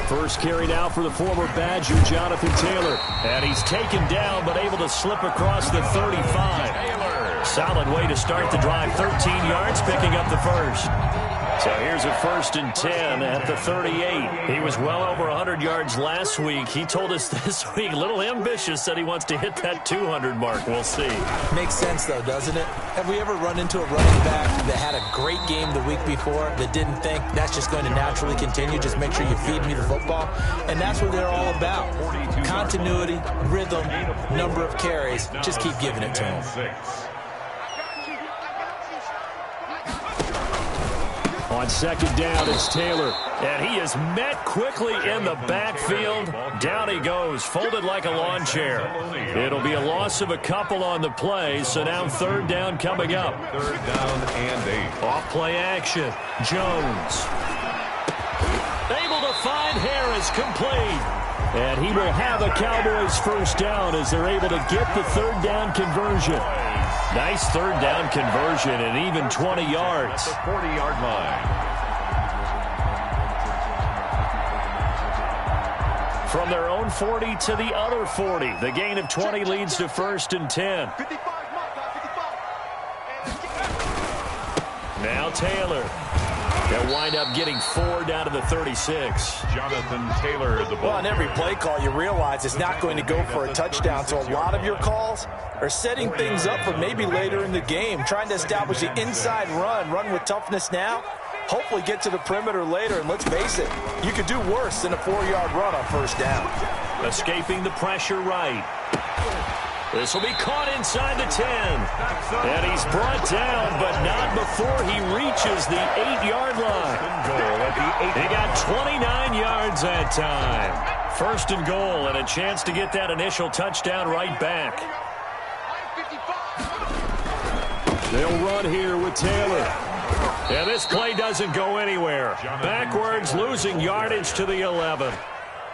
First carry now for the former Badger, Jonathan Taylor. And he's taken down, but able to slip across the 35. Taylor. Solid way to start the drive. 13 yards, picking up the first. So here's a 1st and 10 at the 38. He was well over 100 yards last week. He told us this week, a little ambitious, said he wants to hit that 200 mark. We'll see. Makes sense, though, doesn't it? Have we ever run into a running back that had a great game the week before that didn't think that's just going to naturally continue? Just make sure you feed me the football. And that's what they're all about. Continuity, rhythm, number of carries. Just keep giving it to him. On 2nd down, it's Taylor. And he is met quickly in the backfield. Down he goes, folded like a lawn chair. It'll be a loss of a couple on the play, so now 3rd down coming up. 3rd down and 8. Off play action. Jones. Able to find Harris, complete. And he will have a Cowboys 1st down as they're able to get the 3rd down conversion. Nice 3rd down conversion and even 20 yards. The 40-yard line. From their own 40 to the other 40. The gain of 20 leads to 1st and 10. Now Taylor. They'll wind up getting 4 down to the 36. Jonathan Taylor, the ball. Well, on every play call, you realize it's not going to go for a touchdown. So a lot of your calls are setting things up for maybe later in the game, trying to establish the inside run with toughness now, hopefully get to the perimeter later. And let's face it, you could do worse than a 4-yard run on 1st down. Escaping the pressure right. This will be caught inside the 10. And he's brought down, but not before he reaches the 8-yard line. He got 29 yards that time. 1st and goal, and a chance to get that initial touchdown right back. They'll run here with Taylor. And this play doesn't go anywhere. Backwards, losing yardage to the 11.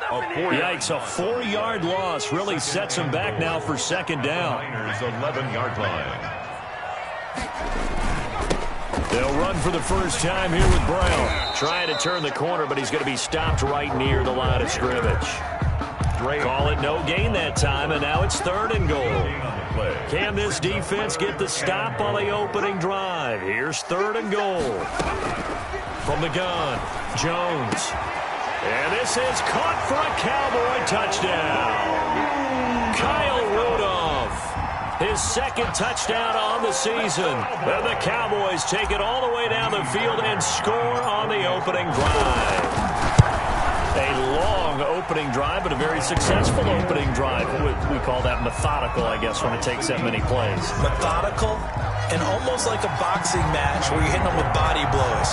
Yikes, a 4-yard loss really sets him back now for 2nd down. 11-yard line. They'll run for the first time here with Brown. Trying to turn the corner, but he's going to be stopped right near the line of scrimmage. Call it no gain that time, and now it's 3rd and goal. Can this defense get the stop on the opening drive? Here's 3rd and goal. From the gun, Jones. And this is caught for a Cowboy touchdown. Kyle Rudolph, his 2nd touchdown on the season. And the Cowboys take it all the way down the field and score on the opening drive. A long opening drive, but a very successful opening drive. We call that methodical, I guess, when it takes that many plays. Methodical and almost like a boxing match where you're hitting them with body blows.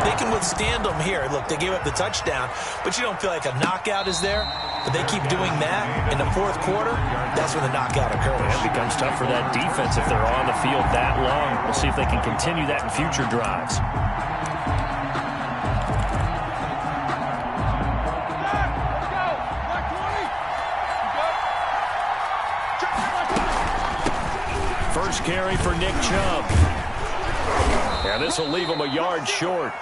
They can withstand them here. Look, they gave up the touchdown, but you don't feel like a knockout is there. But they keep doing that in the 4th quarter. That's when the knockout occurs. It becomes tough for that defense if they're on the field that long. We'll see if they can continue that in future drives. First carry for Nick Chubb. And this will leave him a yard short.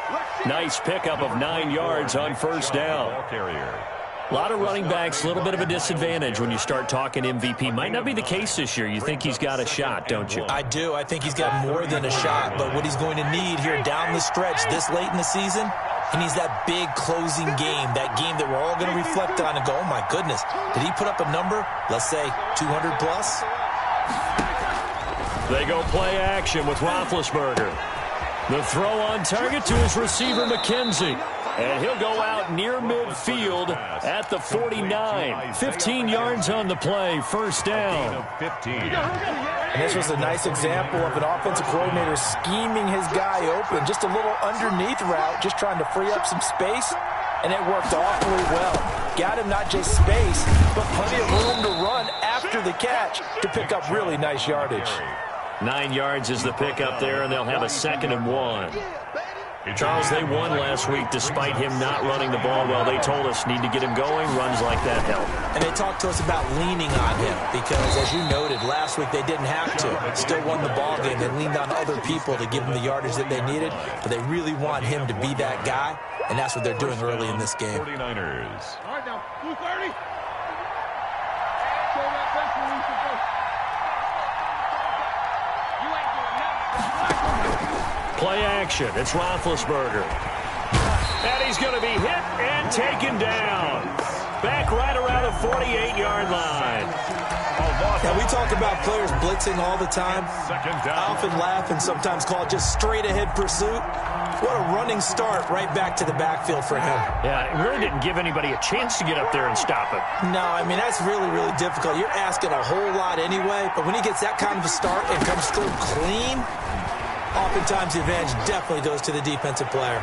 Nice pickup of 9 yards on 1st down. A lot of running backs, a little bit of a disadvantage when you start talking MVP. Might not be the case this year. You think he's got a shot, don't you? I do. I think he's got more than a shot. But what he's going to need here down the stretch this late in the season, he needs that big closing game, that game that we're all going to reflect on and go, oh, my goodness, did he put up a number, let's say 200 plus? They go play action with Roethlisberger. The throw on target to his receiver, McKenzie. And he'll go out near midfield at the 49. 15 yards on the play, 1st down. And this was a nice example of an offensive coordinator scheming his guy open. Just a little underneath route, just trying to free up some space. And it worked awfully well. Got him not just space, but plenty of room to run after the catch to pick up really nice yardage. 9 yards is the pickup there, and they'll have a 2nd and 1. Charles, they won last week despite him not running the ball well. They told us need to get him going. Runs like that help. And they talked to us about leaning on him because, as you noted, last week they didn't have to. Still won the ball game. They leaned on other people to give them the yardage that they needed, but they really want him to be that guy, and that's what they're doing early in this game. 49ers. All right, now, 230. Play action. It's Roethlisberger. And he's going to be hit and taken down. Back right around the 48-yard line. Now, we talk about players blitzing all the time. Second I down. often laugh and sometimes call it just straight-ahead pursuit. What a running start right back to the backfield for him. Yeah, it really didn't give anybody a chance to get up there and stop him. No, I mean, that's really, really difficult. You're asking a whole lot anyway, but when he gets that kind of a start and comes through clean, oftentimes the advantage definitely goes to the defensive player.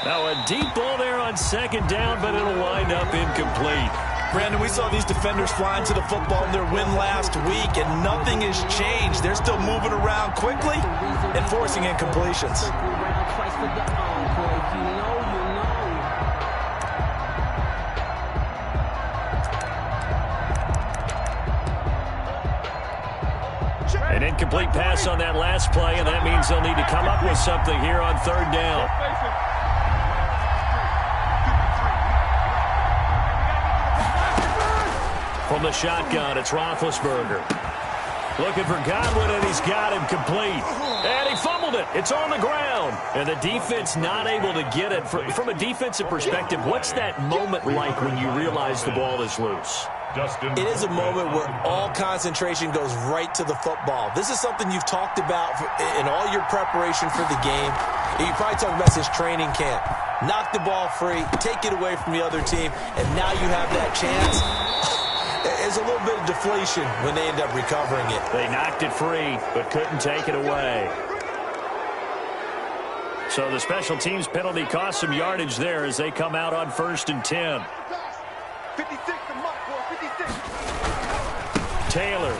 Now a deep ball there on second down, but it'll wind up incomplete. Brandon, we saw these defenders flying to the football in their win last week, and nothing has changed. They're still moving around quickly and forcing incompletions. An incomplete pass on that last play, and that means they'll need to come up with something here on third down. From the shotgun, it's Roethlisberger. Looking for Godwin, and he's got him complete. And he fumbled it. It's on the ground. And the defense not able to get it. From a defensive perspective, what's that moment like when you realize the ball is loose? It is a moment where all concentration goes right to the football. This is something you've talked about in all your preparation for the game. You probably talked about since training camp. Knock the ball free, take it away from the other team, and now you have that chance. There's a little bit of deflation when they end up recovering it. They knocked it free, but couldn't take it away. So the special teams penalty cost some yardage there as they come out on 1st and 10. 56 to Mark, 56. Taylor.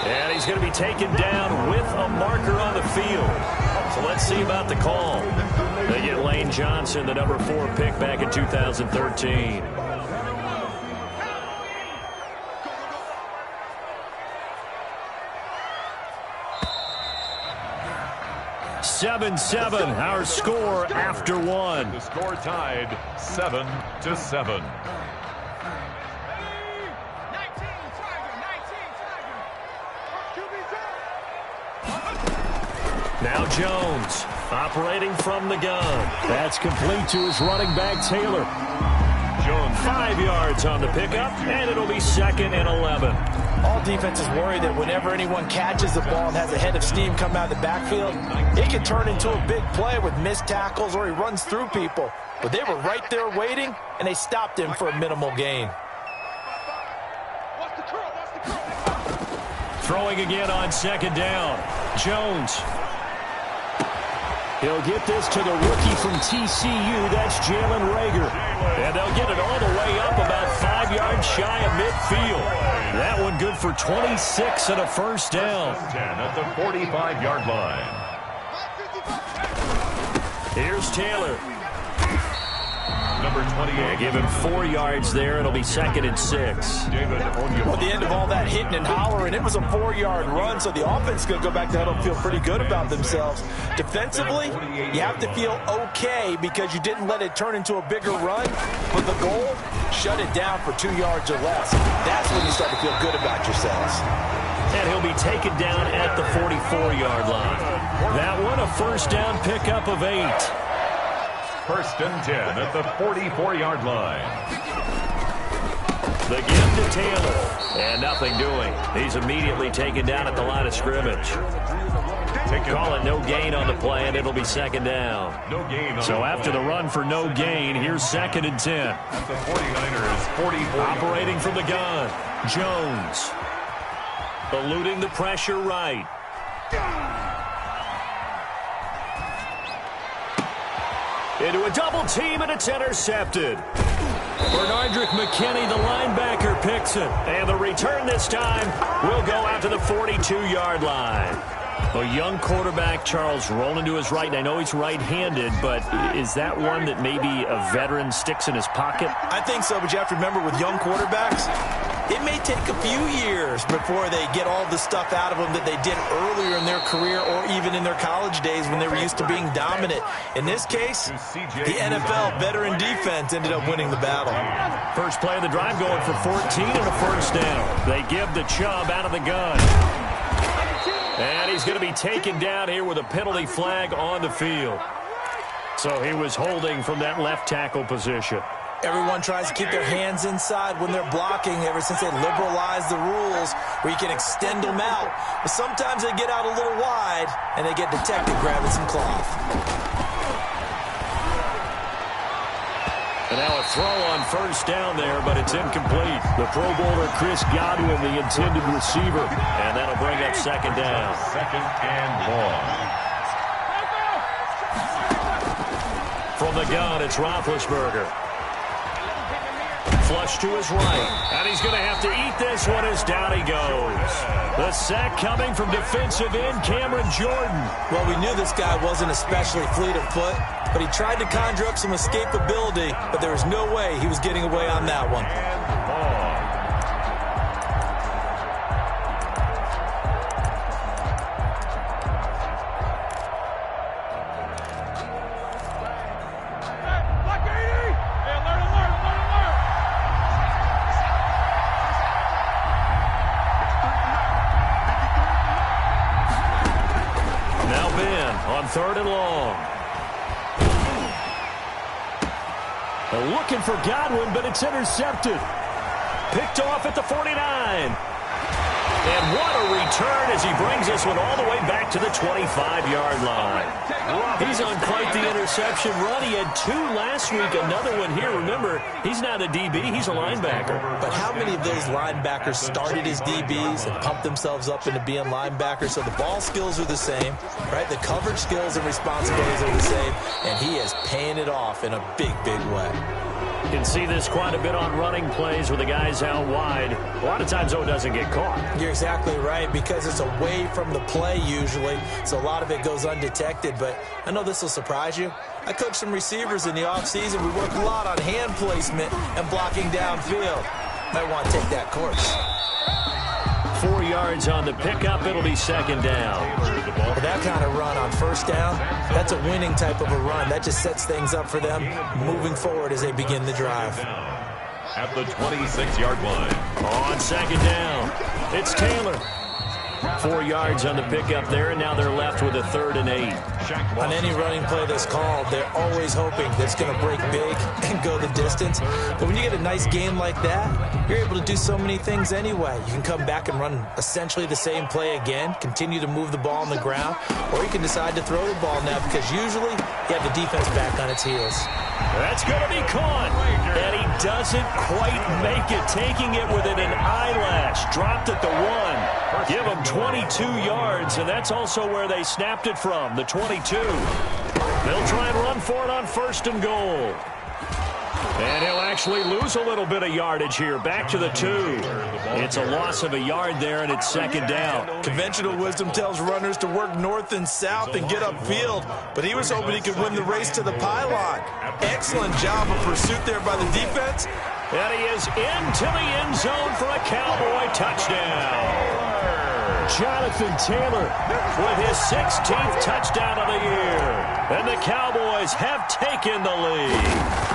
And he's going to be taken down with a marker on the field. So let's see about the call. They get Lane Johnson, the number 4 pick back in 2013. 7-7, our score after one. The score tied 7-7. Now Jones, operating from the gun. That's complete to his running back, Taylor. Jones 5 yards on the pickup, and it'll be 2nd and 11. All defenses worry that whenever anyone catches the ball and has a head of steam come out of the backfield, it can turn into a big play with missed tackles or he runs through people. But they were right there waiting, and they stopped him for a minimal gain. Throwing again on 2nd down. Jones. He'll get this to the rookie from TCU. That's Jalen Reagor. And they'll get it all the way up about 5 yards shy of midfield. That one good for 26 and a first down. 10 at the 45-yard line. Here's Taylor. Number 28. They give him 4 yards there. It'll be 2nd and 6. David Onyema. At the end of all that hitting and hollering, it was a 4-yard run, so the offense is going to go back to huddle and feel pretty good about themselves. Defensively, you have to feel okay because you didn't let it turn into a bigger run, but the goal, shut it down for 2 yards or less. That's when you start to feel good about yourselves. And he'll be taken down at the 44-yard line. That one, a first down pickup of 8. 1st and 10 at the 44-yard line. The give to Taylor. And nothing doing. He's immediately taken down at the line of scrimmage. Call it no gain on the play, and it'll be 2nd down. No gain. So after the run for no gain, here's 2nd and 10. The 49ers 44. Operating from the gun. Jones. Eluding the pressure right. Into a double team, and it's intercepted. Bernardrick McKinney, the linebacker, picks it. And the return this time will go out to the 42-yard line. A young quarterback, Charles, rolling to his right. And I know he's right-handed, but is that one that maybe a veteran sticks in his pocket? I think so, but you have to remember with young quarterbacks, it may take a few years before they get all the stuff out of them that they did earlier in their career or even in their college days when they were used to being dominant. In this case, the NFL veteran defense ended up winning the battle. First play of the drive going for 14 and a first down. They give the Chubb out of the gun. And he's going to be taken down here with a penalty flag on the field. So he was holding from that left tackle position. Everyone tries to keep their hands inside when they're blocking ever since they liberalized the rules where you can extend them out. But sometimes they get out a little wide and they get detected grabbing some cloth. And now a throw on first down there, but it's incomplete. The Pro Bowler Chris Godwin, the intended receiver. And that'll bring up second down. Second and long. From the gun, it's Roethlisberger. Flush to his right. And he's going to have to eat this one as down he goes. The sack coming from defensive end Cameron Jordan. Well, we knew this guy wasn't especially fleet of foot, but he tried to conjure up some escapability, but there was no way he was getting away on that one. Third and long. They're looking for Godwin, but it's intercepted. Picked off at the 49. And what a return as he brings this one all the way back to the 25-yard line. He's on quite the interception run. He had 2 last week, another one here. Remember, he's not a DB, he's a linebacker. But how many of those linebackers started as DBs and pumped themselves up into being linebackers? So the ball skills are the same, right? The coverage skills and responsibilities are the same, and he is paying it off in a big, big way. You can see this quite a bit on running plays with the guys out wide. A lot of times, though, it doesn't get caught. You're exactly right, because it's away from the play usually, so a lot of it goes undetected. But I know this will surprise you. I coach some receivers in the offseason. We work a lot on hand placement and blocking downfield. Might want to take that course. 4 yards on the pickup. It'll be second down. For that kind of run on first down, that's a winning type of a run. That just sets things up for them moving forward as they begin the drive. At the 26-yard line. On second down, it's Taylor. 4 yards on the pickup there, and now they're left with a 3rd and 8. On any running play that's called, they're always hoping that it's going to break big and go the distance. But when you get a nice game like that, you're able to do so many things anyway. You can come back and run essentially the same play again, continue to move the ball on the ground, or you can decide to throw the ball now because usually you have the defense back on its heels. That's going to be caught, and he doesn't quite make it, taking it within an eyelash. Dropped at the 1. Give him 22 yards, and that's also where they snapped it from, the 22. They'll try and run for it on 1st and goal. And he'll actually lose a little bit of yardage here, back to the 2. It's a loss of a yard there, and it's second down. Conventional wisdom tells runners to work north and south and get upfield, but he was hoping he could win the race to the pylon. Excellent job of pursuit there by the defense. And he is into the end zone for a Cowboy touchdown. Jonathan Taylor with his 16th touchdown of the year. And the Cowboys have taken the lead.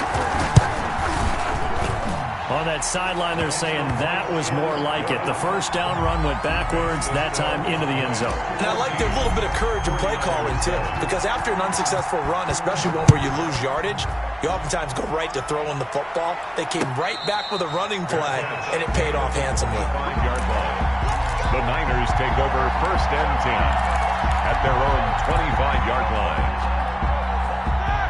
On that sideline, they're saying that was more like it. The first down run went backwards, that time into the end zone. And I like their little bit of courage in play calling, too, because after an unsuccessful run, especially one where you lose yardage, you oftentimes go right to throwing the football. They came right back with a running play, and it paid off handsomely. 5-yard line. The Niners take over 1st and 10 at their own 25-yard line.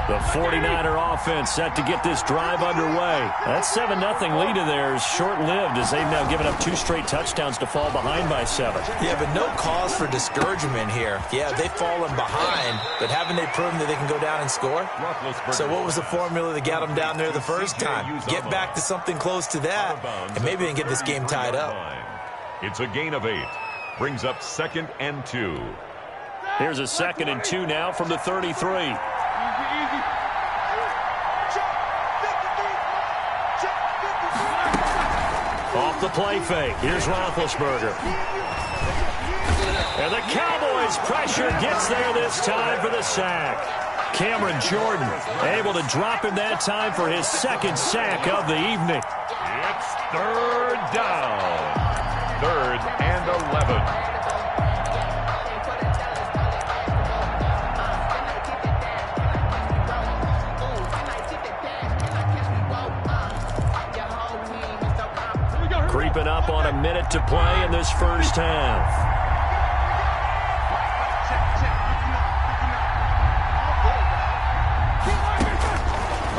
The 49er offense set to get this drive underway. That 7-0 lead of theirs short-lived as they've now given up 2 straight touchdowns to fall behind by 7. Yeah, but no cause for discouragement here. Yeah, they've fallen behind, but haven't they proven that they can go down and score? So what was the formula that got them down there the first time? Get back to something close to that, and maybe they can get this game tied up. It's a gain of 8. Brings up 2nd and 2. Here's a 2nd and 2 now from the 33. Off the play fake. Here's Roethlisberger. And the Cowboys' pressure gets there this time for the sack. Cameron Jordan able to drop him that time for his 2nd sack of the evening. It's 3rd down. 3rd and 11. Creeping up on a minute to play in this first half.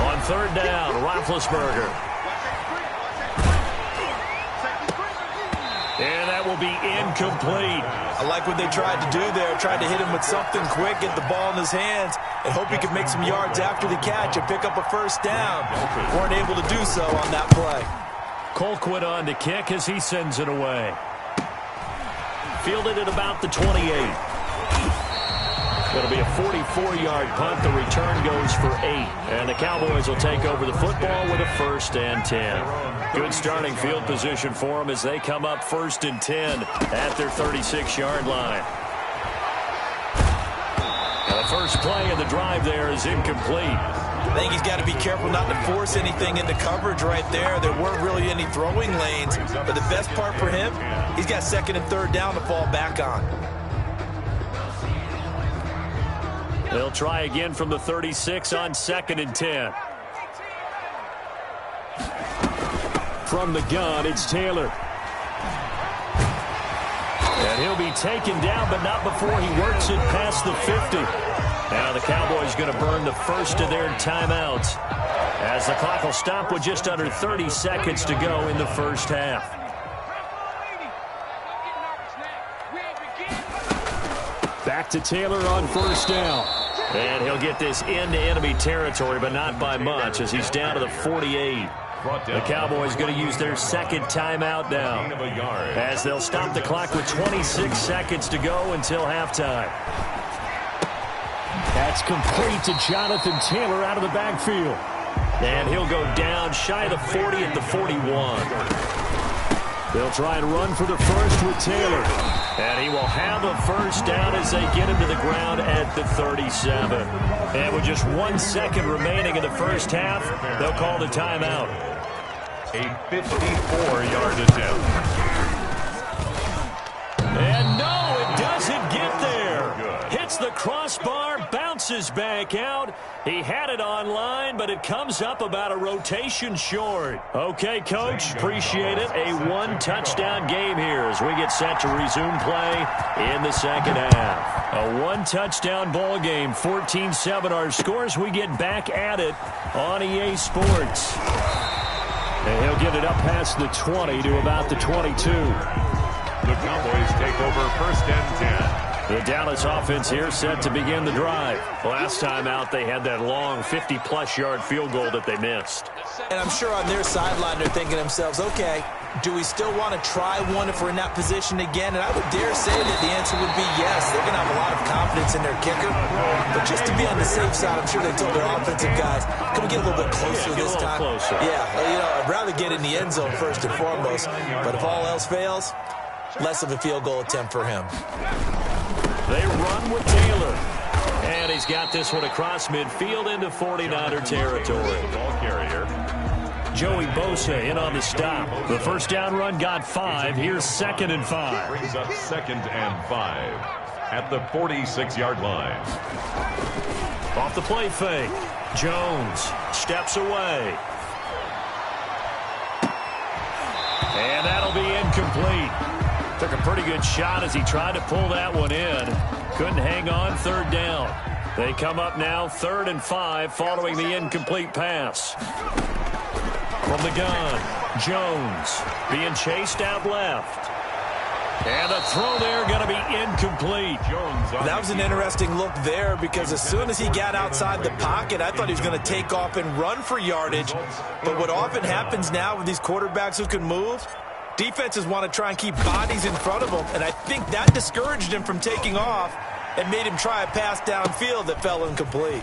On 3rd down, Roethlisberger. And that will be incomplete. I like what they tried to do there. Tried to hit him with something quick, get the ball in his hands, and hope he could make some yards after the catch and pick up a 1st down. Weren't able to do so on that play. Colquitt on to kick as he sends it away. Fielded at about the 28. It'll be a 44-yard punt. The return goes for 8. And the Cowboys will take over the football with a 1st and 10. Good starting field position for them as they come up 1st and 10 at their 36-yard line. Now the first play of the drive there is incomplete. I think he's got to be careful not to force anything into coverage right there. There weren't really any throwing lanes. But the best part for him, he's got 2nd and 3rd down to fall back on. They'll try again from the 36 on 2nd and 10. From the gun, it's Taylor. And he'll be taken down, but not before he works it past the 50. Now the Cowboys going to burn the first of their timeouts as the clock will stop with just under 30 seconds to go in the first half. Back to Taylor on 1st down. And he'll get this into enemy territory, but not by much as he's down to the 48. The Cowboys going to use their 2nd timeout now as they'll stop the clock with 26 seconds to go until halftime. That's complete to Jonathan Taylor out of the backfield. And he'll go down shy of the 40 at the 41. They'll try and run for the first with Taylor. And he will have a 1st down as they get him to the ground at the 37. And with just 1 second remaining in the first half, they'll call the timeout. A 54-yard attempt. And no, it doesn't get there. Hits the crossbar, bounces back out. He had it online, but it comes up about a rotation short. Okay, Coach, appreciate it. A 1-touchdown game here as we get set to resume play in the 2nd half. A 1-touchdown ball game, 14-7 our scores. We get back at it on EA Sports. And he'll get it up past the 20 to about the 22. The Cowboys take over 1st and 10. The Dallas offense here set to begin the drive. Last time out, they had that long 50-plus yard field goal that they missed. And I'm sure on their sideline they're thinking to themselves, okay, do we still want to try one if we're in that position again? And I would dare say that the answer would be yes. They're going to have a lot of confidence in their kicker. But just to be on the safe side, I'm sure they told their offensive guys, can we get a little bit closer this time? Closer. Yeah, I'd rather get in the end zone first and foremost. But if all else fails, less of a field goal attempt for him. They run with Taylor. And he's got this one across midfield into 49er territory. Ball carrier. Joey Bosa in on the stop. The 1st down run got 5. Here's 2nd and 5. Brings up 2nd and 5 at the 46-yard line. Off the play fake. Jones steps away. And that'll be incomplete. Took a pretty good shot as he tried to pull that one in. Couldn't hang on 3rd down. They come up now 3rd and 5 following the incomplete pass. From the gun, Jones being chased out left. And the throw there going to be incomplete. That was an interesting look there because as soon as he got outside the pocket, I thought he was going to take off and run for yardage. But what often happens now with these quarterbacks who can move, defenses want to try and keep bodies in front of them, and I think that discouraged him from taking off. and made him try a pass downfield that fell incomplete.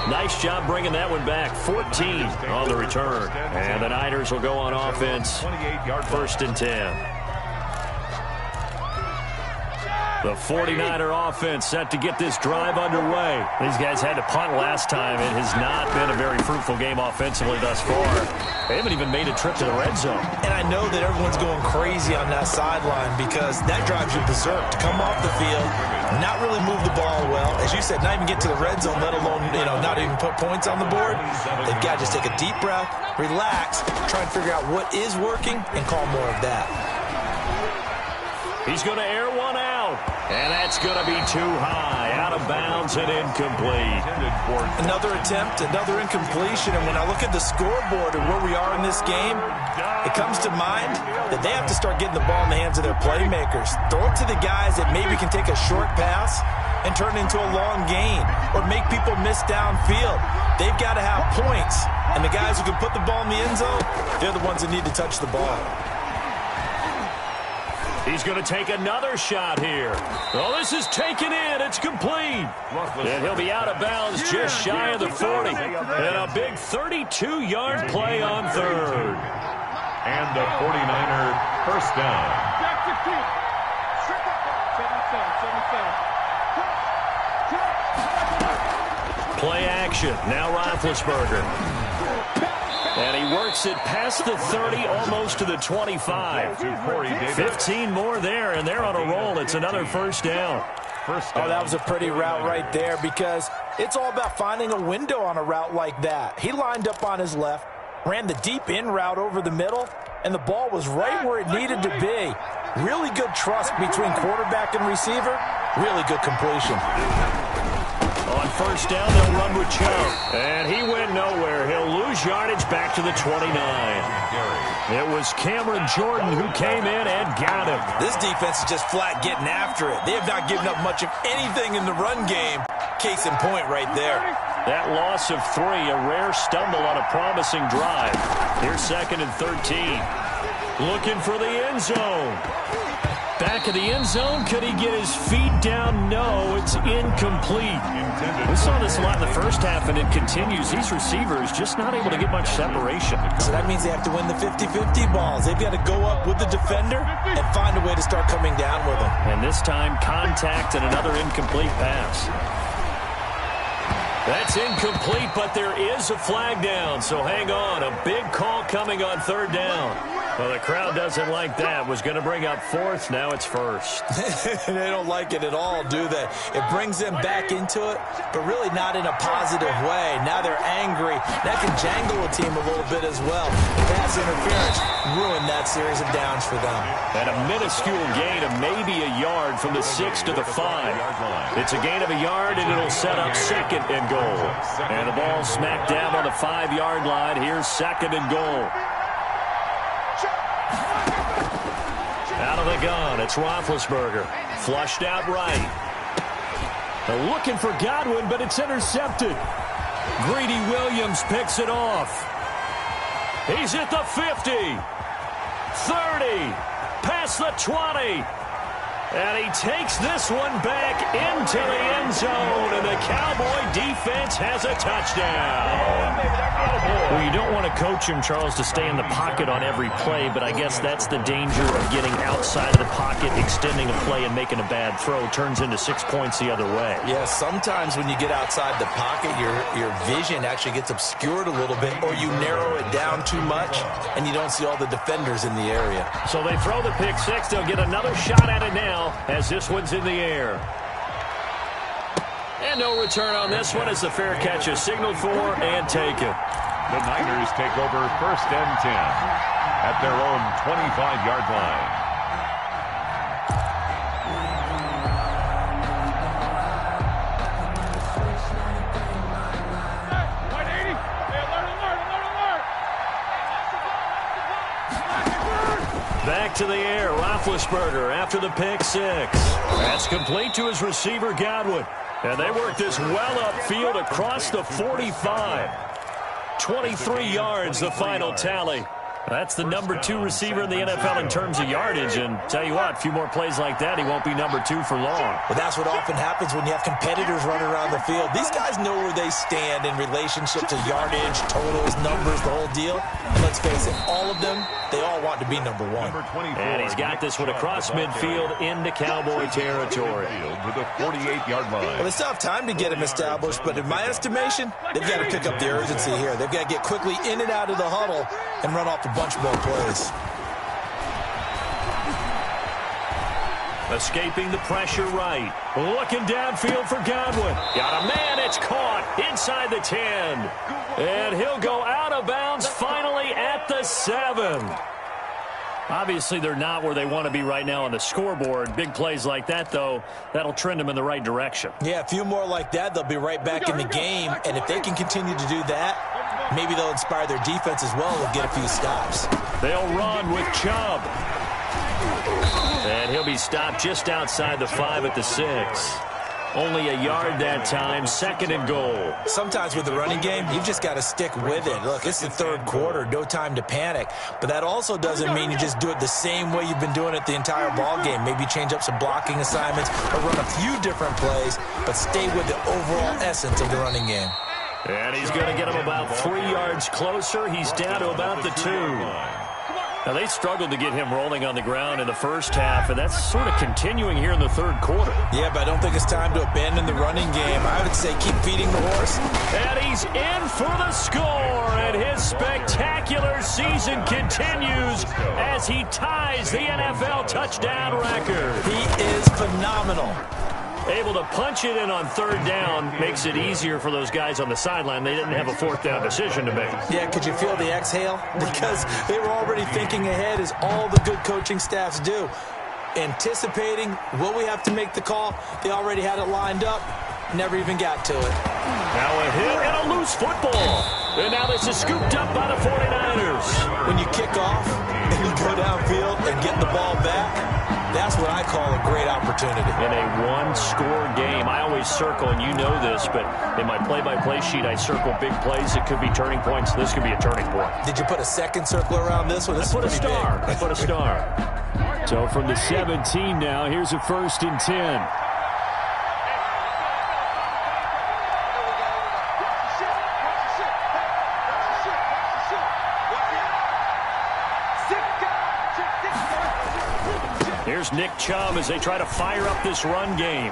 Nice job bringing that one back. 14 on the return. And the Niners will go on offense. 1st and 10. The 49er offense set to get this drive underway. These guys had to punt last time. It has not been a very fruitful game offensively thus far. They haven't even made a trip to the red zone. And I know that everyone's going crazy on that sideline because that drives you berserk to come off the field, not really move the ball well. As you said, not even get to the red zone, let alone, not even put points on the board. They've got to just take a deep breath, relax, try and figure out what is working, and call more of that. He's going to air one out, and that's going to be too high, out of bounds and incomplete. Another attempt, another incompletion, and when I look at the scoreboard and where we are in this game, it comes to mind that they have to start getting the ball in the hands of their playmakers. Throw it to the guys that maybe can take a short pass and turn it into a long gain or make people miss downfield. They've got to have points, and the guys who can put the ball in the end zone, they're the ones that need to touch the ball. He's going to take another shot here. Oh, this is taken in. It's complete. And he'll be out of bounds just shy of the 40. And a big 32-yard play on third. And the 49er first down. Play action. Now Roethlisberger. And he works it past the 30, almost to the 25. 15 more there, and they're on a roll. It's another first down. Oh, that was a pretty route right there because it's all about finding a window on a route like that. He lined up on his left, ran the deep in route over the middle, and the ball was right where it needed to be. Really good trust between quarterback and receiver. Really good completion. On first down, they'll run with Chubb. And he went nowhere. He'll lose yardage back to the 29. It was Cameron Jordan who came in and got him. This defense is just flat getting after it. They have not given up much of anything in the run game. Case in point right there. That loss of 3, a rare stumble on a promising drive. Here's 2nd and 13. Looking for the end zone. Back of the end zone. Could he get his feet down? No, it's incomplete. We saw this a lot in the first half, and it continues. These receivers just not able to get much separation. So that means they have to win the 50-50 balls. They've got to go up with the defender and find a way to start coming down with them. And this time, contact and another incomplete pass. That's incomplete, but there is a flag down, so hang on. A big call coming on 3rd down. Well, the crowd doesn't like that. Was going to bring up 4th. Now it's 1st. They don't like it at all, do they? It brings them back into it, but really not in a positive way. Now they're angry. That can jangle a team a little bit as well. Pass interference ruined that series of downs for them. And a minuscule gain of maybe a yard from the 6 to the 5. It's a gain of a yard, and it'll set up 2nd and goal. And the ball smacked down on the 5-yard line. Here's 2nd and goal. Out of the gun, it's Roethlisberger. Flushed out right. They're looking for Godwin, but it's intercepted. Greedy Williams picks it off. He's at the 50. 30. Past the 20. And he takes this one back into the end zone, and the Cowboy defense has a touchdown. Well, you don't want to coach him, Charles, to stay in the pocket on every play, but I guess that's the danger of getting outside of the pocket, extending a play, and making a bad throw. Turns into 6 points the other way. Yeah, sometimes when you get outside the pocket, your vision actually gets obscured a little bit, or you narrow it down too much, and you don't see all the defenders in the area. So they throw the pick 6. They'll get another shot at it now, as this one's in the air. And no return on this one as the fair catch is signaled for and taken. The Niners take over 1st and 10 at their own 25-yard line. Back to the air, Roethlisberger after the pick 6. That's complete to his receiver, Godwin. And they work this well upfield across the 45. 23 yards, the final tally. That's the number 2 receiver in the NFL in terms of yardage, and tell you what, a few more plays like that, he won't be number 2 for long. Well, that's what often happens when you have competitors running around the field. These guys know where they stand in relationship to yardage, totals, numbers, the whole deal. And let's face it, all of them, they all want to be number 1. And he's got this one across midfield into Cowboy territory. With a 48-yard line. Well, they still have time to get him established, but in my estimation, they've got to pick up the urgency here. They've got to get quickly in and out of the huddle and run off a bunch more plays. Escaping the pressure right. Looking downfield for Godwin. Got a man, it's caught inside the 10. And he'll go out of bounds finally at the 7. Obviously, they're not where they want to be right now on the scoreboard. Big plays like that, though, that'll trend them in the right direction. Yeah, a few more like that, they'll be right back in the game. And if they can continue to do that, maybe they'll inspire their defense as well and get a few stops. They'll run with Chubb. And he'll be stopped just outside the 5 at the 6. Only a yard that time, 2nd and goal. Sometimes with the running game, you've just got to stick with it. Look, it's the 3rd quarter, no time to panic. But that also doesn't mean you just do it the same way you've been doing it the entire ball game. Maybe change up some blocking assignments or run a few different plays, but stay with the overall essence of the running game. And he's going to get him about 3 yards closer. He's down to about the 2. Now, they struggled to get him rolling on the ground in the first half, and that's sort of continuing here in the 3rd quarter. Yeah, but I don't think it's time to abandon the running game. I would say keep feeding the horse. And he's in for the score, and his spectacular season continues as he ties the NFL touchdown record. He is phenomenal. Able to punch it in on 3rd down makes it easier for those guys on the sideline. They didn't have a 4th down decision to make. Yeah, could you feel the exhale? Because they were already thinking ahead, as all the good coaching staffs do. Anticipating, will we have to make the call? They already had it lined up. Never even got to it. Now a hit and a loose football. And now this is scooped up by the 49ers. When you kick off and you go downfield and get the ball back, that's what I call a great opportunity. In a one-score game, I always circle, and you know this, but in my play-by-play sheet, I circle big plays. It could be turning points. This could be a turning point. Did you put a second circle around this one? I put a star. I put a star. So from the 17 now, here's a 1st and 10. Here's Nick Chubb as they try to fire up this run game.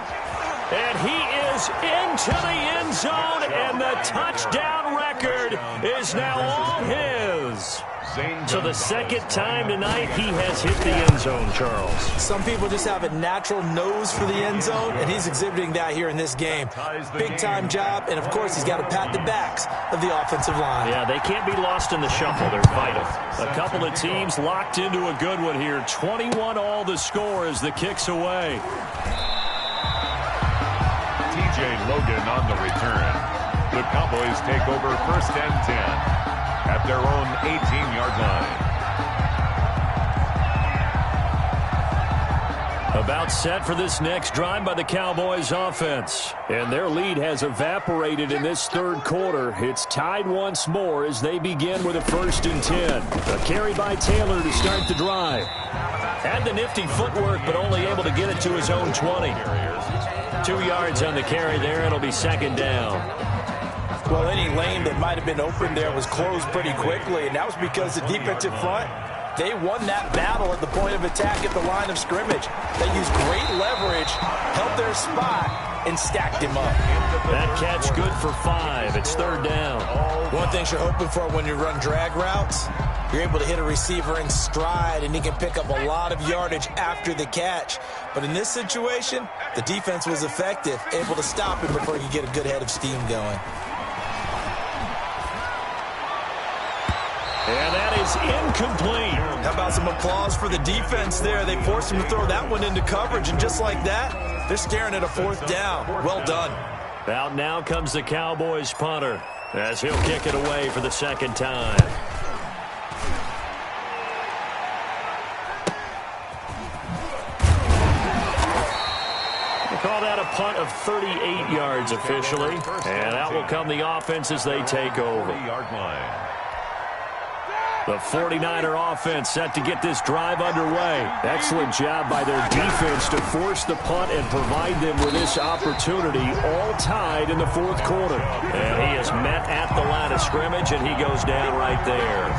And he is into the end zone, and the touchdown record is now all his. So the 2nd time tonight he has hit the end zone, Charles. Some people just have a natural nose for the end zone, and he's exhibiting that here in this game. Big-time job, and, of course, he's got to pat the backs of the offensive line. Yeah, they can't be lost in the shuffle. They're vital. A couple of teams locked into a good one here. 21-all the score as the kick's away. TJ Logan on the return. The Cowboys take over 1st and 10 at their own 18-yard line. About set for this next drive by the Cowboys offense. And their lead has evaporated in this 3rd quarter. It's tied once more as they begin with a 1st and 10. A carry by Taylor to start the drive. Had the nifty footwork, but only able to get it to his own 20. 2 yards on the carry there. It'll be 2nd down. Well, any lane that might have been open there was closed pretty quickly, and that was because the defensive front, they won that battle at the point of attack at the line of scrimmage. They used great leverage, held their spot, and stacked him up. That catch good for 5. It's 3rd down. One thing you're hoping for when you run drag routes, you're able to hit a receiver in stride, and he can pick up a lot of yardage after the catch. But in this situation, the defense was effective, able to stop him before he could get a good head of steam going. And that is incomplete. How about some applause for the defense there? They forced him to throw that one into coverage, and just like that, they're staring at a 4th down. Well done. Out now comes the Cowboys punter as he'll kick it away for the 2nd time. They call that a punt of 38 yards officially. And out will come the offense as they take over. 40-yard line. The 49er offense set to get this drive underway. Excellent job by their defense to force the punt and provide them with this opportunity, all tied in the fourth quarter. And he is met at the line of scrimmage, and he goes down right there.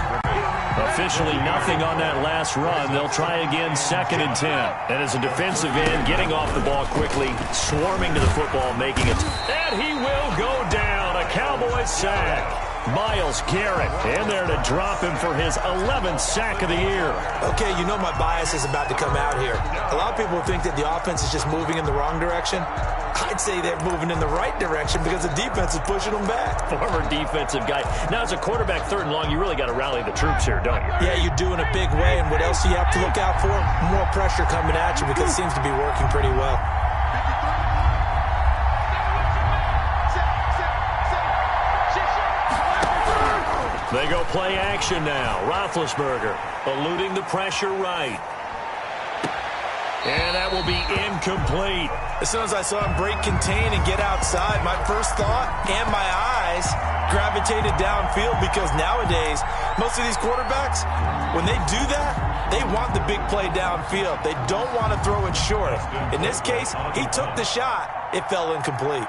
Officially nothing on that last run. They'll try again, 2nd and 10. And as a defensive end, getting off the ball quickly, swarming to the football, making it. And he will go down. A Cowboys sack. Myles Garrett in there to drop him for his 11th sack of the year. Okay, you know my bias is about to come out here. A lot of people think that the offense is just moving in the wrong direction. I'd say they're moving in the right direction because the defense is pushing them back. Former defensive guy. Now, as a quarterback, 3rd and long, you really got to rally the troops here, don't you? Yeah, you do in a big way. And what else do you have to look out for? More pressure coming at you because it seems to be working pretty well. They go play action now. Roethlisberger eluding the pressure right. And that will be incomplete. As soon as I saw him break contain and get outside, my first thought and my eyes gravitated downfield because nowadays, most of these quarterbacks, when they do that, they want the big play downfield. They don't want to throw it short. In this case, he took the shot. It fell incomplete.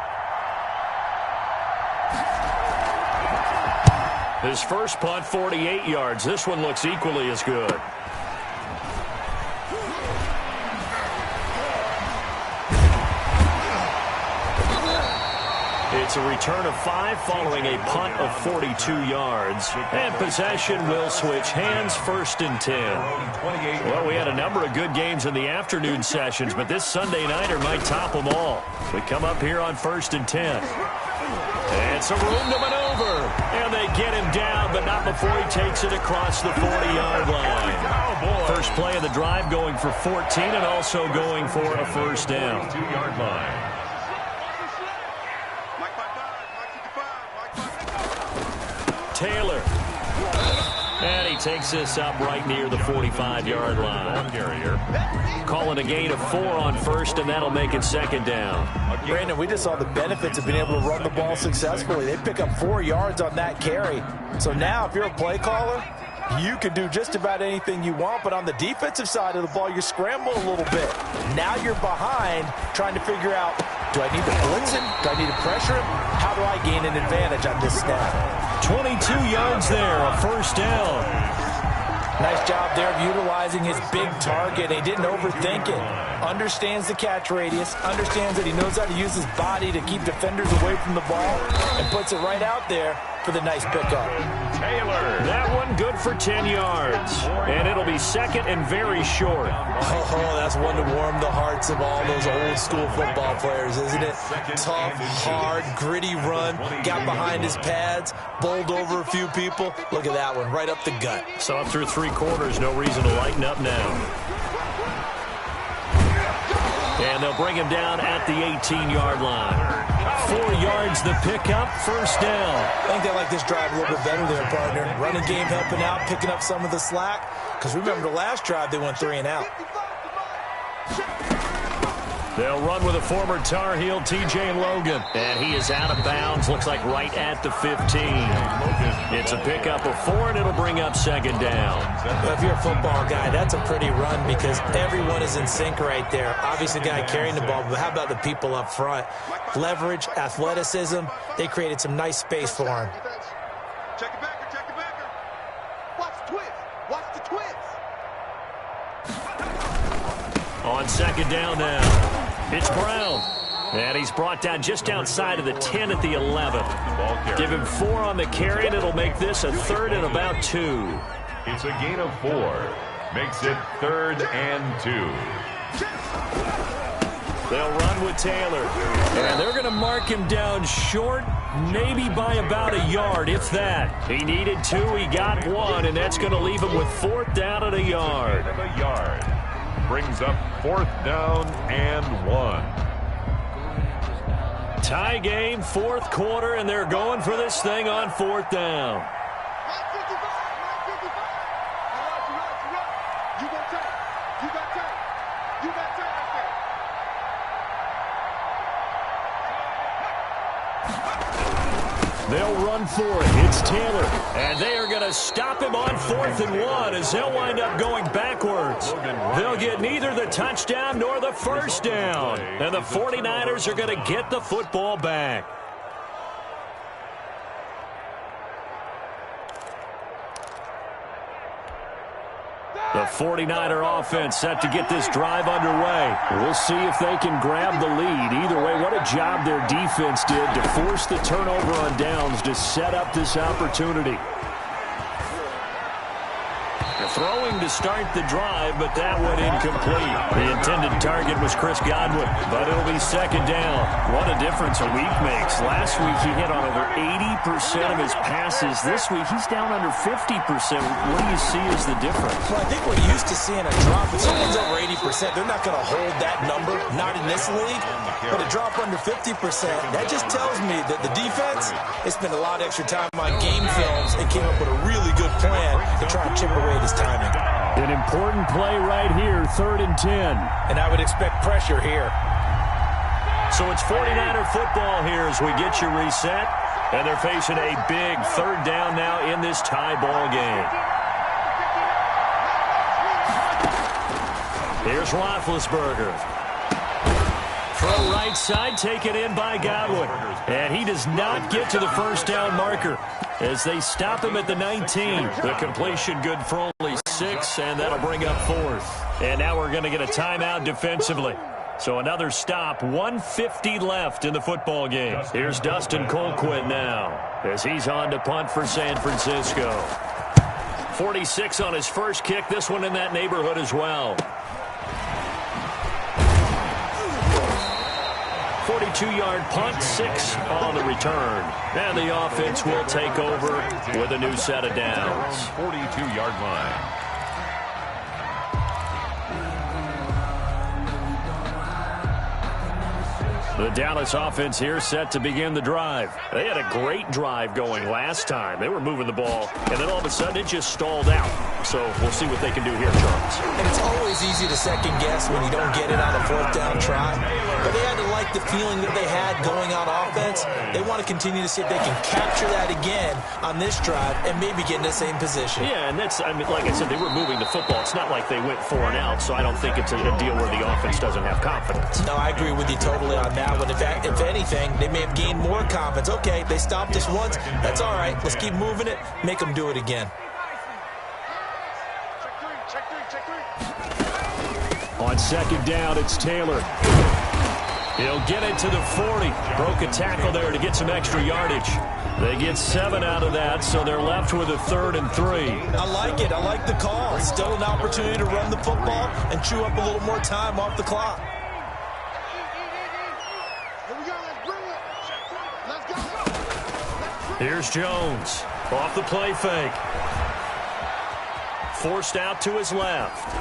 His first punt, 48 yards. This one looks equally as good. It's a return of 5 following a punt of 42 yards. And possession will switch hands, 1st and 10. Well, we had a number of good games in the afternoon sessions, but this Sunday nighter might top them all. We come up here on 1st and 10. And some room to maneuver. And they get him down, but not before he takes it across the 40-yard line. First play of the drive going for 14 and also going for a 1st down. 2-yard line. Taylor. And he takes this up right near the 45-yard line. Calling a gain of 4 on 1st, and that'll make it 2nd down. Brandon, we just saw the benefits of being able to run the ball successfully. They pick up 4 yards on that carry. So now if you're a play caller, you can do just about anything you want, but on the defensive side of the ball, you scramble a little bit. Now you're behind trying to figure out, do I need to blitz him? Do I need to pressure him? How do I gain an advantage on this snap? 22 yards there, a 1st down. Nice job there of utilizing his big target. He didn't overthink it. Understands the catch radius. Understands that he knows how to use his body to keep defenders away from the ball. And puts it right out there for the nice pickup. Taylor. That one good for 10 yards. And it'll be 2nd and very short. Oh, that's one to warm the hearts of all those old school football players, isn't it? Tough, hard, gritty run. Got behind his pads. Bowled over a few people. Look at that one, right up the gut. So up through 3 quarters, no reason to lighten up now. And they'll bring him down at the 18-yard line. 4 yards the pickup, 1st down. I think they like this drive a little bit better there, partner. Running game helping out, picking up some of the slack. Because remember the last drive, they went 3 and out. They'll run with a former Tar Heel, TJ Logan. And he is out of bounds, looks like right at the 15. It's a pickup of 4, and it'll bring up 2nd down. Well, if you're a football guy, that's a pretty run because everyone is in sync right there. Obviously, the guy carrying the ball, but how about the people up front? Leverage, athleticism, they created some nice space for him. Check it backer, check it backer. Watch the twist. Watch the twist. On 2nd down now. It's Brown. And he's brought down just outside of the 10 at the 11. Give him 4 on the carry, and it'll make this a 3rd and about 2. It's a gain of 4. Makes it 3rd and 2. They'll run with Taylor. And they're going to mark him down short, maybe by about a yard, if that. He needed 2, he got 1, and that's going to leave him with 4th down at a yard. Brings up 4th down and 1. Tie game, 4th quarter, and they're going for this thing on 4th down. They'll run for it. It's Taylor. And they are going to stop him on 4th and 1 as they'll wind up going backwards. They'll get neither the touchdown nor the first down. And the 49ers are going to get the football back. The 49er offense set to get this drive underway. We'll see if they can grab the lead. Either way, what a job their defense did to force the turnover on downs to set up this opportunity. Throwing to start the drive, but that went incomplete. The intended target was Chris Godwin, but it'll be 2nd down. What a difference a week makes. Last week he hit on over 80% of his passes. This week he's down under 50%. What do you see as the difference? Well, I think we're used to seeing a drop. If someone's over 80%, they're not going to hold that number, not in this league. But a drop under 50%, that just tells me that the defense has spent a lot of extra time on game films and came up with a really good plan to try and chip away at his timing. An important play right here, 3rd and 10. And I would expect pressure here. So it's 49er football here as we get you reset. And they're facing a big 3rd down now in this tie ball game. Here's Roethlisberger. Throw right side, taken in by Godwin. And he does not get to the first down marker as they stop him at the 19. The completion good for only 6, and that'll bring up 4th. And now we're going to get a timeout defensively. So another stop, 1:50 left in the football game. Here's Dustin Colquitt now as he's on to punt for San Francisco. 46 on his first kick, this one in that neighborhood as well. 42-yard punt, 6 on the return. And the offense will take over with a new set of downs. 42-yard line. The Dallas offense here set to begin the drive. They had a great drive going last time. They were moving the ball, and then all of a sudden it just stalled out. So we'll see what they can do here, Charles. And it's always easy to second guess when you don't get it on a 4th down try. But they had to like the feeling that they had going on offense. They want to continue to see if they can capture that again on this drive and maybe get in the same position. Yeah, and that's, I mean, like I said, they were moving the football. It's not like they went 4 and out, so I don't think it's a deal where the offense doesn't have confidence. No, I agree with you totally on that one. If anything, they may have gained more confidence. Okay, they stopped us once. That's all right. Let's keep moving it. Make them do it again. On 2nd down, it's Taylor. He'll get it to the 40. Broke a tackle there to get some extra yardage. They get 7 out of that, so they're left with a 3rd and 3. I like it. I like the call. Still an opportunity to run the football and chew up a little more time off the clock. Here's Jones. Off the play fake. Forced out to his left.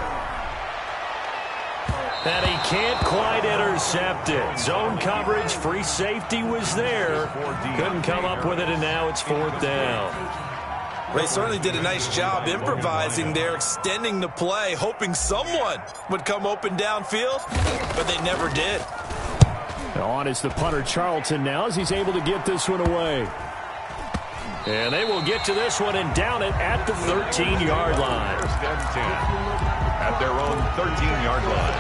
And he can't quite intercept it. Zone coverage, free safety was there. Couldn't come up with it, and now it's 4th down. They certainly did a nice job improvising there, extending the play, hoping someone would come open downfield, but they never did. On is the punter Charlton now as he's able to get this one away. And they will get to this one and down it at the 13-yard line. 1st and 10 at their own 13-yard line.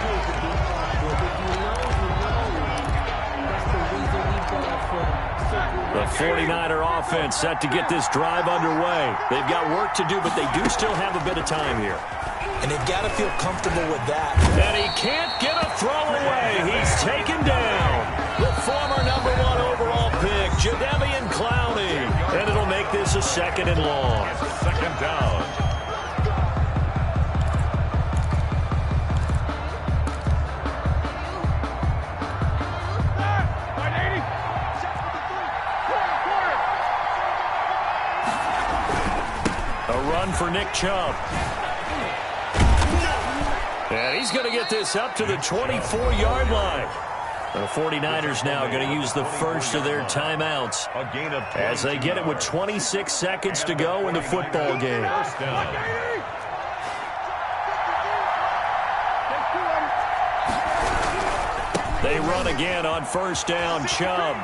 The 49er offense set to get this drive underway. They've got work to do, but they do still have a bit of time here. And they've got to feel comfortable with that. And he can't get a throw away. He's taken down. The former #1 overall pick, Jadeveon Clowney. And it'll make this a 2nd and long. 2nd down. For Nick Chubb. And he's going to get this up to the 24-yard line. The 49ers now going to use the first of their timeouts as they get it with 26 seconds to go in the football game. First down. They run again on 1st down. Chubb.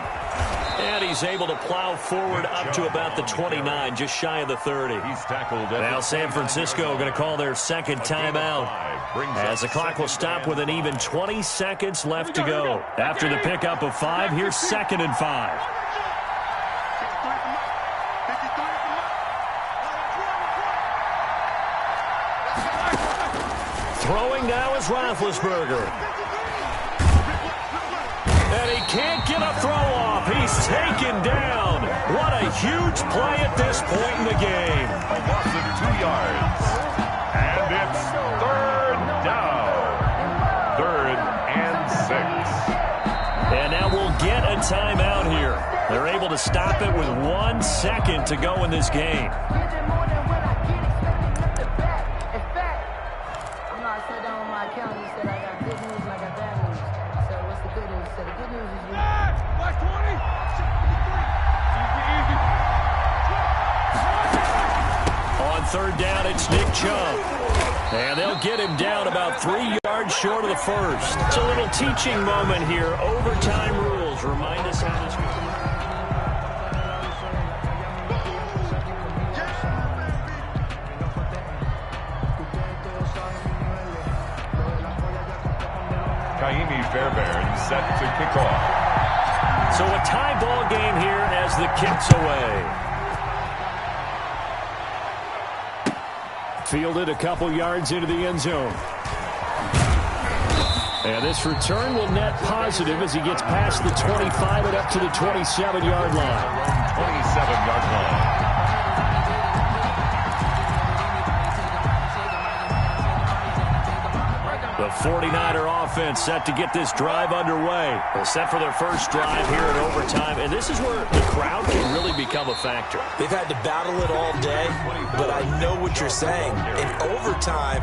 And he's able to plow forward up to about the 29, just shy of the 30. He's tackled. Now San Francisco going to call their second timeout, as the clock will stop with an even 20 seconds left to go. After the pickup of 5, here's 2nd and 5. Throwing now is Roethlisberger. And he can't get a throw off. He's taken down. What a huge play at this point in the game. A loss of 2 yards. And it's 3rd down. 3rd and 6. And now we'll get a timeout here. They're able to stop it with 1 second to go in this game. On 3rd down, it's Nick Chubb. And they'll get him down about 3 yards short of the first. It's a little teaching moment here. Overtime rules remind us how this goes. Fairbairn set to kick off. So a tie ball game here as the kick's away. Fielded a couple yards into the end zone. And this return will net positive as he gets past the 25 and up to the 27-yard line. 27-yard line. The 49er offense set to get this drive underway. They're set for their first drive here in overtime, and this is where the crowd can really become a factor. They've had to battle it all day, but I know what you're saying. In overtime,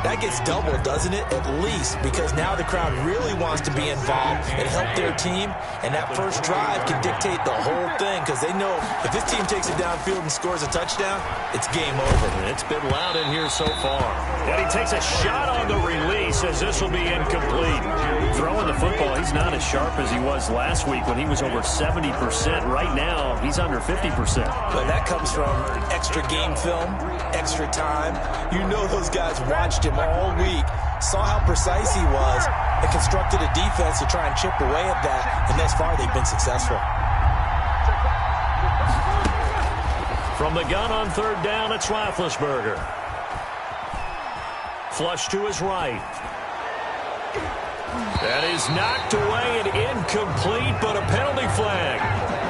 that gets doubled, doesn't it? At least, because now the crowd really wants to be involved and help their team, and that first drive can dictate the whole thing, because they know if this team takes it downfield and scores a touchdown, it's game over. It's been loud in here so far. And he takes a shot on the release as this will be incomplete. Throwing the football, he's not as sharp as he was last week when he was over 70%. Right now, he's under 50%. But that comes from extra game film, extra time. You know those guys watched him all week, saw how precise he was, and constructed a defense to try and chip away at that. And thus far, they've been successful. From the gun on 3rd down, it's Roethlisberger. Flush to his right. That is knocked away and incomplete, but a penalty flag.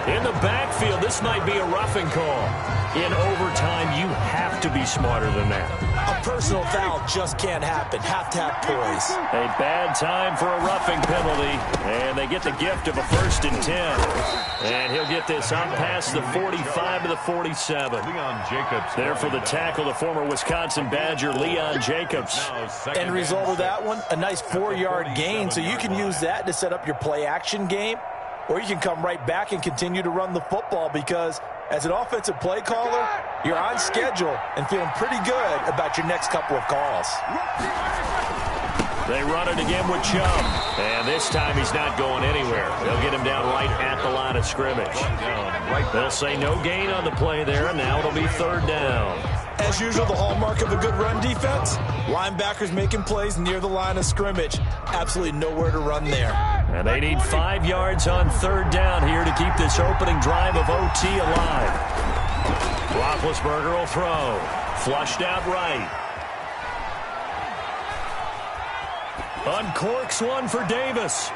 In the backfield, this might be a roughing call. In overtime, you have to be smarter than that. A personal foul just can't happen. Have to have poise. A bad time for a roughing penalty, and they get the gift of a 1st and 10. And he'll get this up past the 45 to the 47. Leon Jacobs. There for the tackle, the former Wisconsin Badger, Leon Jacobs. End result of that one, a nice 4-yard gain, so you can use that to set up your play-action game, or you can come right back and continue to run the football, because as an offensive play caller, you're on schedule and feeling pretty good about your next couple of calls. They run it again with Chubb, and this time he's not going anywhere. They'll get him down right at the line of scrimmage. They'll say no gain on the play there, and now it'll be 3rd down. As usual, the hallmark of a good run defense, linebackers making plays near the line of scrimmage. Absolutely nowhere to run there. And they need 5 yards on 3rd down here to keep this opening drive of OT alive. Roethlisberger will throw. Flushed out right. Uncorks one for Davis.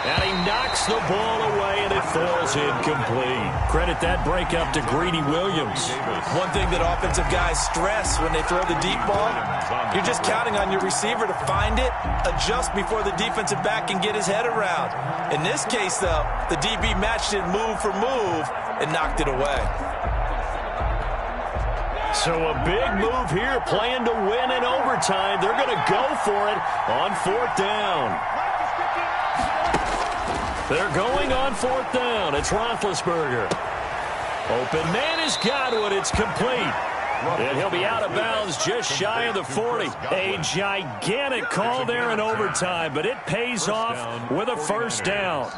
And he knocks the ball away, and it falls incomplete. Credit that breakup to Greedy Williams. One thing that offensive guys stress when they throw the deep ball, you're just counting on your receiver to find it, adjust before the defensive back can get his head around. In this case, though, the DB matched it move for move and knocked it away. So a big move here, playing to win in overtime. They're going to go for it on 4th down. They're going on 4th down. It's Roethlisberger. Open man has got it. It's complete. And he'll be out of bounds just shy of the 40. A gigantic call there in overtime, but it pays off with a 1st down.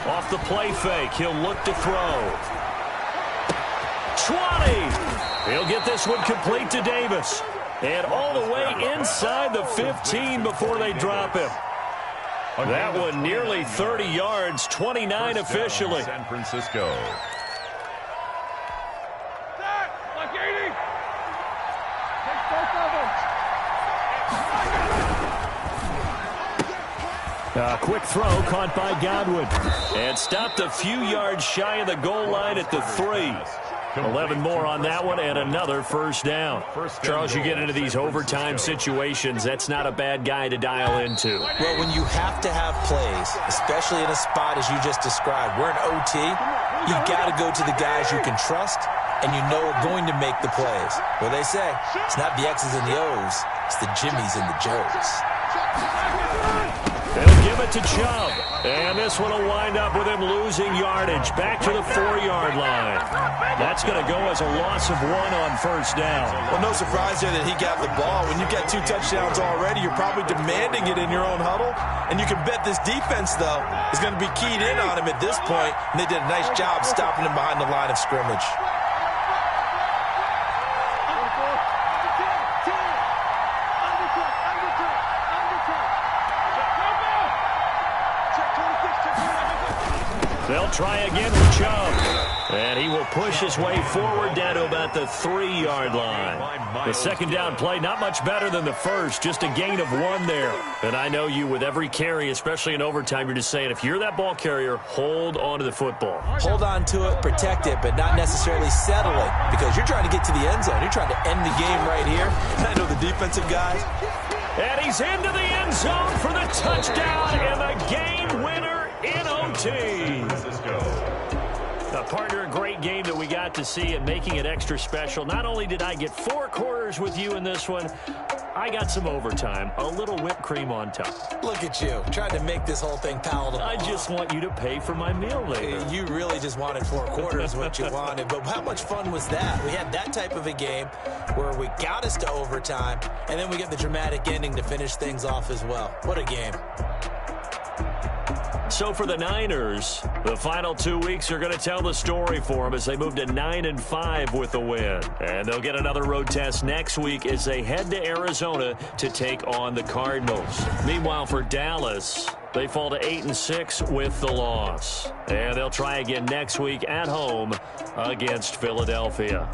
Off the play fake, he'll look to throw. 20! He'll get this one complete to Davis. And all the way inside the 15 before they drop him. That one nearly 30 yards, 29 officially. San Francisco. A quick throw caught by Godwin. And stopped a few yards shy of the goal line at the 3. 11 more on that one and another first down. Charles, you get into these overtime situations, that's not a bad guy to dial into. Well, when you have to have plays, especially in a spot as you just described, we're in OT, you got to go to the guys you can trust and you know are going to make the plays. Well, they say it's not the X's and the O's, it's the Jimmies and the Joes. They'll give it to Chubb. And this one will wind up with him losing yardage back to the 4-yard line. That's going to go as a loss of 1 on first down. Well, no surprise there that he got the ball. When you've got 2 touchdowns already, you're probably demanding it in your own huddle. And you can bet this defense, though, is going to be keyed in on him at this point. And they did a nice job stopping him behind the line of scrimmage. They'll try again with Chubb. And he will push his way forward down to about the 3-yard line. The second down play, not much better than the first, just a gain of 1 there. And I know you, with every carry, especially in overtime, you're just saying, if you're that ball carrier, hold on to the football. Hold on to it, protect it, but not necessarily settle it, because you're trying to get to the end zone. You're trying to end the game right here. I know the defensive guys. And he's into the end zone for the touchdown and the game winner in OT. Partner, a great game that we got to see and making it extra special. Not only did I get 4 quarters with you in this one, I got some overtime, a little whipped cream on top. Look at you, trying to make this whole thing palatable. I just want you to pay for my meal later. You really just wanted 4 quarters, what you wanted. But how much fun was that? We had that type of a game where we got us to overtime, and then we get the dramatic ending to finish things off as well. What a game. So for the Niners, the final 2 weeks are going to tell the story for them as they move to 9-5 with the win. And they'll get another road test next week as they head to Arizona to take on the Cardinals. Meanwhile, for Dallas, they fall to 8-6 with the loss. And they'll try again next week at home against Philadelphia.